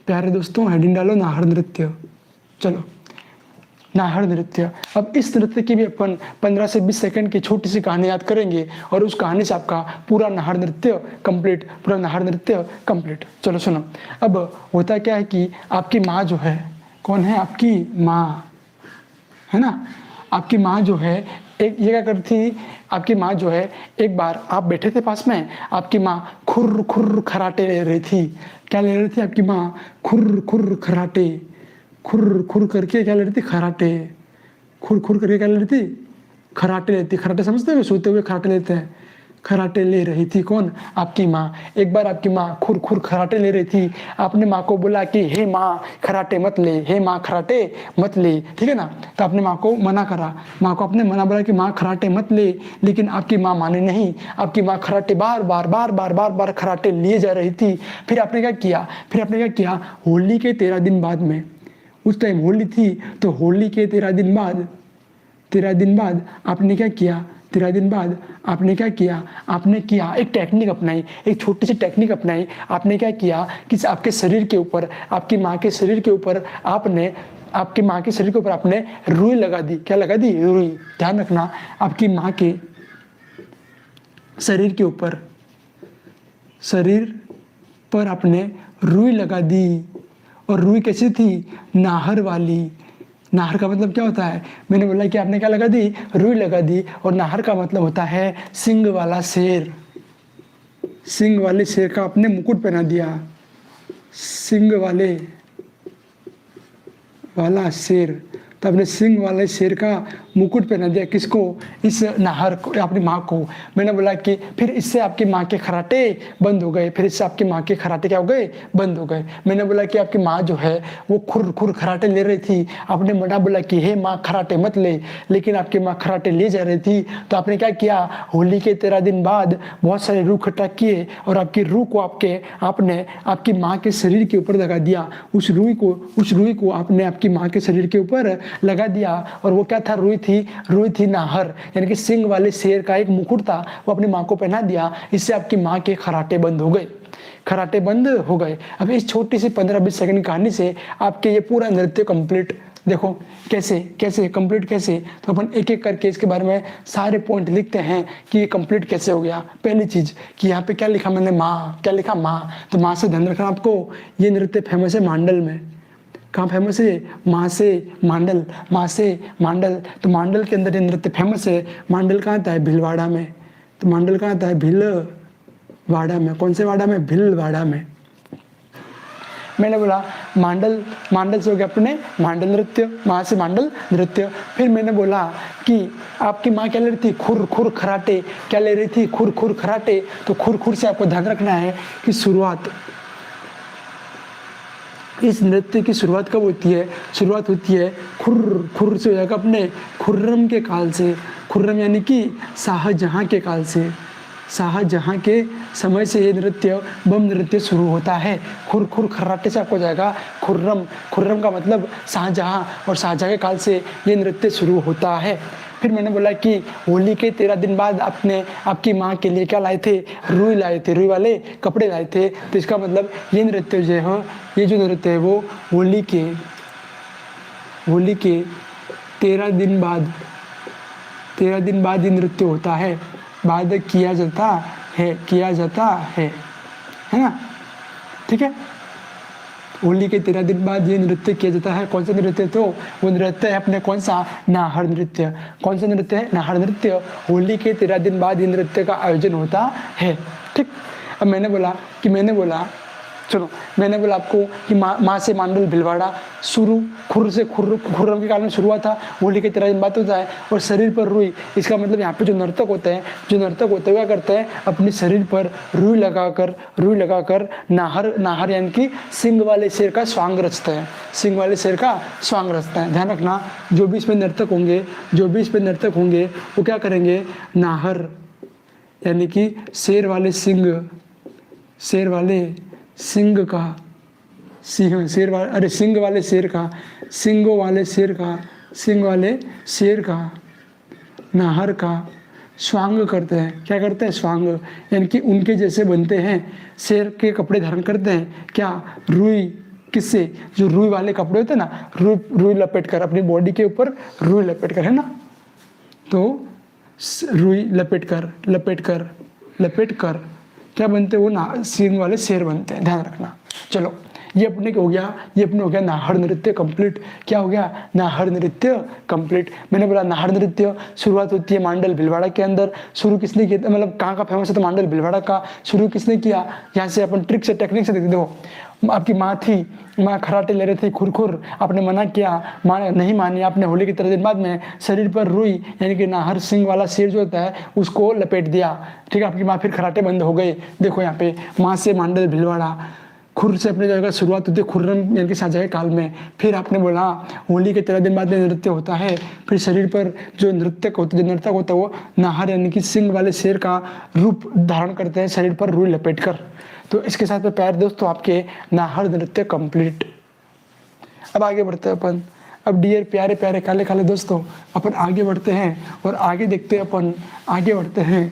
प्यारे दोस्तों हेडिंग डालो नाहर नृत्य। चलो, नाहर नृत्य। अब इस नृत्य की भी अपन 15 से 20 सेकंड की छोटी सी कहानी याद करेंगे और उस कहानी से आपका पूरा नाहर नृत्य कंप्लीट, पूरा नाहर नृत्य कंप्लीट। चलो सुनो। अब होता क्या है कि आपकी माँ जो है, कौन है? आपकी माँ, है ना? आपकी माँ जो है एक ये क्या करती थी, आपकी माँ जो है, एक बार आप बैठे थे पास में, आपकी माँ खुर खुर खराटे ले रही थी। क्या ले रही थी आपकी माँ? खुर खुर खराटे। खुर खुर करके क्या ले रही थी? खराटे। खुर खुर करके क्या ले रही थी? खराटे लेती। खराटे समझते हो? सोते हुए खराटे लेते हैं। खराटे ले रही थी कौन? आपकी माँ। एक बार आपकी माँ खुर खुर खराटे ले रही थी। आपने माँ को बोला कि हे माँ खराटे मत ले, हे माँ खराटे मत ले, ठीक है ना? तो आपने माँ को मना करा। माँ को आपने मना बोला कि माँ खराटे मत ले, लेकिन आपकी माँ माने नहीं। आपकी माँ खराटे बार बार बार बार बार बार खराटे लिए जा रही थी। फिर आपने क्या किया? फिर आपने क्या किया? होली के 13 दिन बाद में, उस टाइम होली थी, तो होली के 13 दिन बाद, 13 दिन बाद आपने क्या किया? 13 दिन बाद आपने क्या किया? आपने किया एक टेक्निक अपनाई, एक छोटी सी टेक्निक अपनाई। आपने क्या किया कि आपके शरीर के ऊपर, आपकी माँ के शरीर के ऊपर आपने, आपकी माँ के शरीर के ऊपर आपने रुई लगा दी। क्या लगा दी? रुई। ध्यान रखना, आपकी माँ के शरीर के ऊपर, शरीर पर आपने रुई लगा दी। और रुई कैसी थी? नाहर वाली। नाहर का मतलब क्या होता है? मैंने बोला कि आपने क्या लगा दी? रुई लगा दी। और नाहर का मतलब होता है सिंग वाला शेर। सिंग वाले शेर का आपने मुकुट पहना दिया। सिंग वाला शेर, तो आपने सिंह वाले शेर का मुकुट पहना दिया। किसको? इस नाहर को, अपनी माँ को। मैंने बोला कि फिर इससे आपकी माँ के खराटे बंद हो गए। फिर इससे आपकी माँ के खराटे क्या हो गए? बंद हो गए। मैंने बोला कि आपकी माँ जो है वो खुर खुर खराटे ले रही थी। आपने मना बोला कि हे माँ खराटे मत ले, लेकिन आपकी माँ खराटे ले जा रही थी। तो आपने क्या किया? होली के 13 दिन बाद बहुत सारे रूह इकट्ठा किए और आपकी रूह को आपने आपकी माँ के शरीर के ऊपर लगा दिया। उस रुई को आपने आपकी माँ के शरीर के ऊपर लगा दिया। और वो क्या था? रुई थी नाहर, यानी कि सिंग वाले शेर का एक मुकुट था, वो अपनी माँ को पहना दिया। इससे आपकी माँ के खराटे बंद हो गए। खराटे बंद हो गए। अब इस छोटी सी 15-20 सेकंड की कहानी से आपके ये पूरा नृत्य कंप्लीट। देखो कैसे कैसे कंप्लीट कैसे, तो अपन एक एक करके इसके बारे में सारे पॉइंट लिखते हैं कि ये कंप्लीट कैसे हो गया। पहली चीज कि यहाँ पे क्या लिखा मैंने? माँ। क्या लिखा? माँ। तो माँ से ध्यान रखना आपको। ये नृत्य फेमस है मांडल में। कहाँ फेमस है? माँ से मांडल। माँ से मांडल, तो मांडल के अंदर ये नृत्य फेमस है। मांडल कहाँ आता है? भीलवाड़ा में। तो मांडल कहाँ आता है? भीलवाड़ा में। कौन से वाड़ा में? भीलवाड़ा में। मैंने बोला मांडल से हो गया अपने मांडल नृत्य, माँ से मांडल नृत्य। फिर मैंने बोला कि आपकी माँ क्या ले रही थी? खुर खुर खराटे। क्या ले रही थी? खुर खुर खराटे। तो खुर खुर से आपको ध्यान रखना है कि शुरुआत, इस नृत्य की शुरुआत कब होती है? शुरुआत होती है खुर खुर से हो जाएगा अपने खुर्रम के काल से। खुर्रम यानी कि शाहजहां के काल से। शाहजहां के समय से ये नृत्य, बम नृत्य शुरू होता है। खुर खुर खर्राटे से आपको जाएगा खुर्रम। खुर्रम का मतलब शाहजहां, और शाहजहां के काल से ये नृत्य शुरू होता है। फिर मैंने बोला कि होली के 13 दिन बाद आपने आपकी माँ के लिए क्या लाए थे? रुई लाए थे, रुई वाले कपड़े लाए थे। तो इसका मतलब ये नृत्य जो है, ये जो नृत्य है वो होली के 13 दिन बाद, 13 दिन बाद ये नृत्य होता है। बाद किया जाता है ना? ठीक है। होली के 13 दिन बाद ये नृत्य किया जाता है। कौन सा नृत्य? तो वो नृत्य है अपने कौन सा? नाहर नृत्य। कौन सा नृत्य है? नाहर नृत्य। होली के 13 दिन बाद ये नृत्य का आयोजन होता है। ठीक। अब मैंने बोला चलो, मैंने बोला आपको कि माँ से मांडल भीलवाड़ा शुरू, खुर से खुर्रम के काल में शुरू हुआ था। होली के 13 दिन बाद होता है। और शरीर पर रुई, इसका मतलब यहाँ पे जो नर्तक होते हैं क्या करते हैं? अपने शरीर पर रुई लगाकर नाहर यानी कि सिंग वाले शेर का स्वांग रचते हैं। सिंग वाले शेर का स्वांग रचते हैं। ध्यान रखना, जो भी इसमें नर्तक होंगे वो क्या करेंगे? नाहर यानी कि शेर वाले सिंग वाले शेर का नाहर का स्वांग करते हैं। क्या करते हैं? स्वांग, यानी कि उनके जैसे बनते हैं। शेर के कपड़े धारण करते हैं। क्या? रुई किससे, जो रुई वाले कपड़े होते हैं ना, रुई लपेट कर, अपनी बॉडी के ऊपर रुई लपेट कर, है ना, तो रुई लपेट कर क्या बनते हैं वो ना, सींग वाले शेर बनते हैं, ध्यान रखना। चलो ये अपने हो गया, ये अपने हो गया नाहर नृत्य कंप्लीट। क्या हो गया, नाहर नृत्य कंप्लीट। मैंने बोला नाहर नृत्य शुरुआत होती है मांडल भिलवाड़ा के अंदर। शुरू किसने किया, मतलब कहाँ का फेमस है, तो मांडल भिलवाड़ा का। शुरू किसने किया, यहाँ से अपन ट्रिक से टेक्निक से देखते, देखो आपकी माँ थी, माँ खराटे ले रही थी खुरखुर, आपने मना किया, माँ नहीं मानी, आपने होली के 3 दिन बाद में शरीर पर रुई यानी कि नाहर सिंह वाला शेर जो होता है उसको लपेट दिया, ठीक है। आपकी माँ फिर खराटे बंद हो गए। देखो यहाँ पे माँ से मांडल भिलवाड़ा, खुर से अपनी जगह शुरुआत होती है खुर्रम यानी कि शाहजहाँ काल में। फिर आपने बोला होली के 13 दिन बाद में नृत्य होता है। फिर शरीर पर जो नृत्यक होता है, जो नर्तक होता है वो नाहर यानी कि सिंह वाले शेर का रूप धारण करते हैं शरीर पर रुई लपेट कर। तो इसके साथ में प्यारे दोस्तों आपके नाहर नृत्य कंप्लीट। अब आगे बढ़ते हैं अपन। अब डियर प्यारे प्यारे काले काले दोस्तों, अपन आगे बढ़ते हैं और आगे देखते हैं अपन, आगे बढ़ते हैं